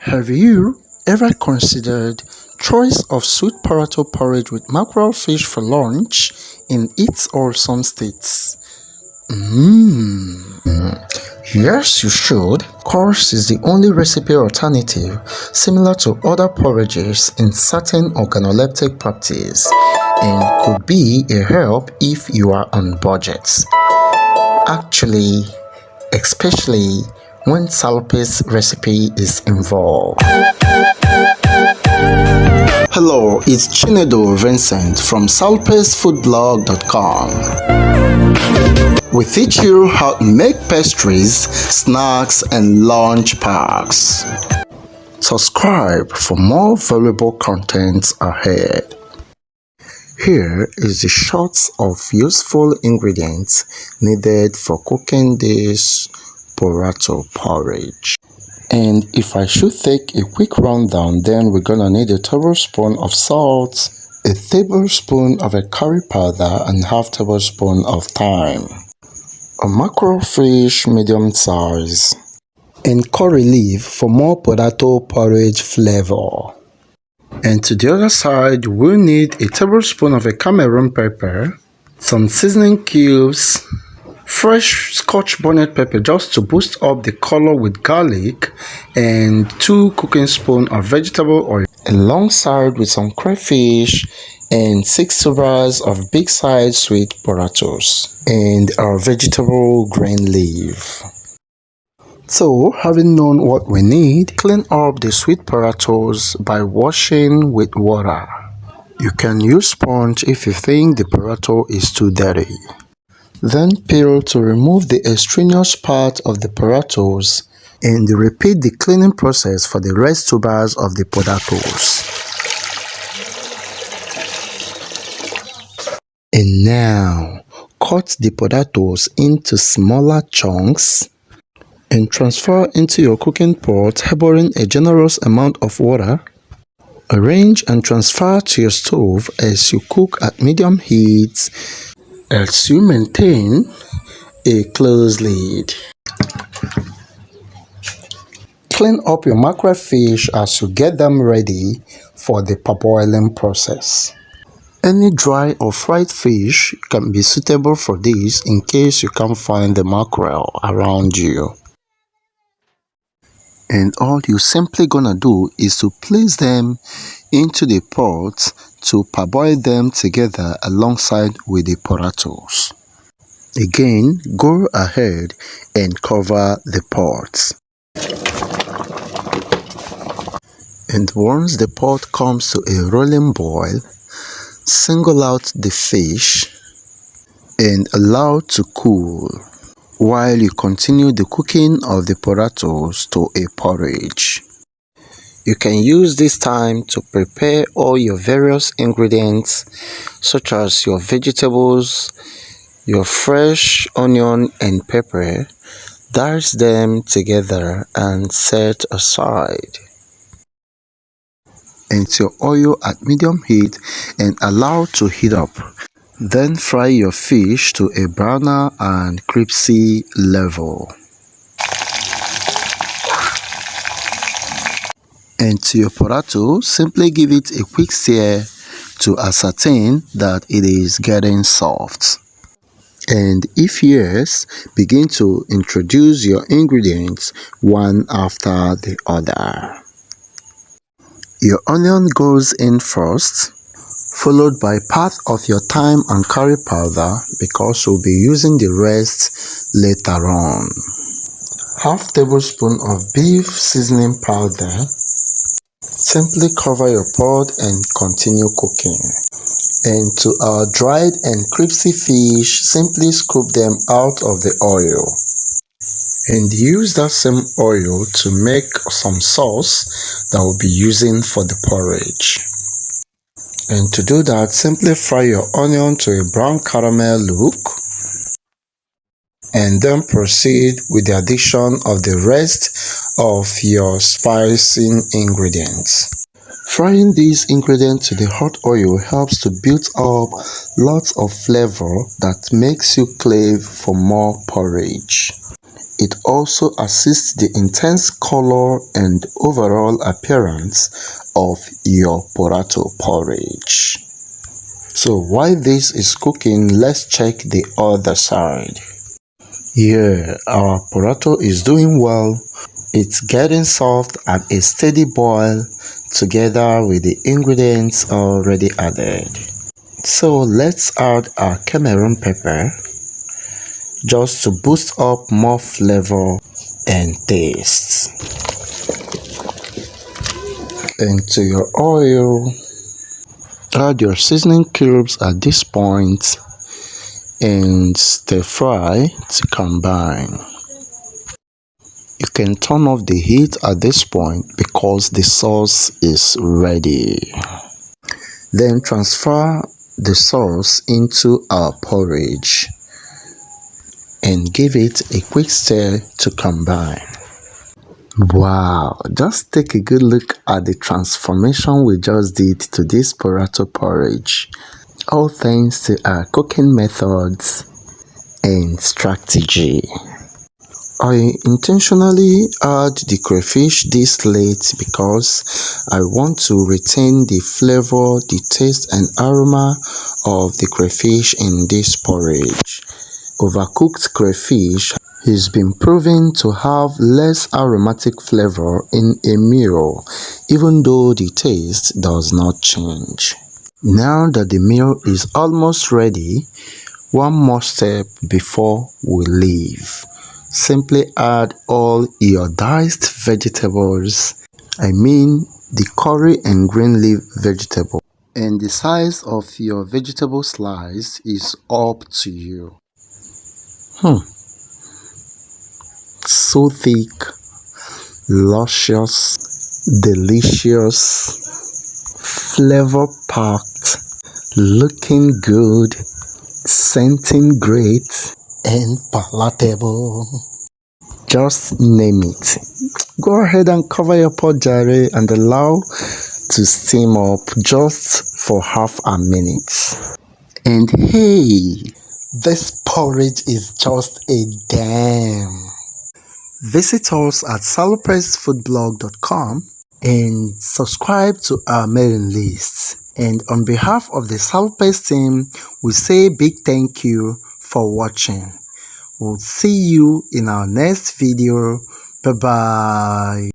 Have you ever considered choice of sweet potato porridge with mackerel fish for lunch in its or some states? Yes, you should. Course is the only recipe alternative similar to other porridges in certain organoleptic properties and could be a help if you are on budgets. Actually, especially when Salpe's recipe is involved. Hello, it's Chinedu Vincent from salpesfoodblog.com. We teach you how to make pastries, snacks, and lunch packs. Subscribe for more valuable content ahead. Here is the shots of useful ingredients needed for cooking this potato porridge. And if I should take a quick rundown, then we're gonna need a tablespoon of salt, a tablespoon of a curry powder, and half tablespoon of thyme, a mackerel fish medium size, and curry leaf for more potato porridge flavor. And to the other side, we'll need a tablespoon of a Cameroon pepper, some seasoning cubes, fresh scotch bonnet pepper just to boost up the color with garlic, and 2 cooking spoons of vegetable oil, alongside with some crayfish and 6 tubers of big size sweet potatoes and our vegetable green leaf. So, having known what we need, clean up the sweet potatoes by washing with water. You can use sponge if you think the potato is too dirty. Then peel to remove the extraneous part of the potatoes and repeat the cleaning process for the rest tubers of the potatoes. And now, cut the potatoes into smaller chunks and transfer into your cooking pot, harboring a generous amount of water. Arrange and transfer to your stove as you cook at medium heat, as you maintain a closed lid. Clean up your mackerel fish as you get them ready for the parboiling process. Any dry or fried fish can be suitable for this in case you can't find the mackerel around you. And all you're simply gonna do is to place them into the pot to parboil them together alongside with the potatoes. Again, go ahead and cover the pot. And once the pot comes to a rolling boil, single out the fish and allow to cool while you continue the cooking of the potatoes to a porridge. You can use this time to prepare all your various ingredients such as your vegetables, your fresh onion and pepper, dice them together and set aside. Into your oil at medium heat and allow to heat up. Then fry your fish to a browner and crispy level. And to your potato, simply give it a quick stir to ascertain that it is getting soft. And if yes, begin to introduce your ingredients one after the other. Your onion goes in first, followed by part of your thyme and curry powder because we'll be using the rest later on. Half tablespoon of beef seasoning powder. Simply cover your pot and continue cooking. And to our dried and crispy fish, simply scoop them out of the oil. And use that same oil to make some sauce that we'll be using for the porridge. And to do that, simply fry your onion to a brown caramel look and then proceed with the addition of the rest of your spicing ingredients. Frying these ingredients to the hot oil helps to build up lots of flavor that makes you crave for more porridge. It also assists the intense color and overall appearance of your potato porridge. So while this is cooking, let's check the other side. Yeah, our potato is doing well. It's getting soft at a steady boil together with the ingredients already added. So let's add our Cameroon pepper just to boost up more flavor and taste. Into your oil, add your seasoning cubes at this point and stir fry to combine. You can turn off the heat at this point because the sauce is ready. Then transfer the sauce into our porridge and give it a quick stir to combine. Wow, just take a good look at the transformation we just did to this potato porridge. All thanks to our cooking methods and strategy. I intentionally add the crayfish this late because I want to retain the flavor, the taste and aroma of the crayfish in this porridge. Overcooked crayfish has been proven to have less aromatic flavor in a meal, even though the taste does not change. Now that the meal is almost ready, one more step before we leave. Simply add all your diced vegetables, the curry and green leaf vegetable, and the size of your vegetable slice is up to you. So thick, luscious, delicious, flavor packed, looking good, scenting great, and palatable. Just name it. Go ahead and cover your pot jare and allow to steam up just for half a minute. And hey, this porridge is just a damn. Visit us at salopressfoodblog.com and subscribe to our mailing list. And on behalf of the Salopest team, we say big thank you for watching. We'll see you in our next video. Bye bye.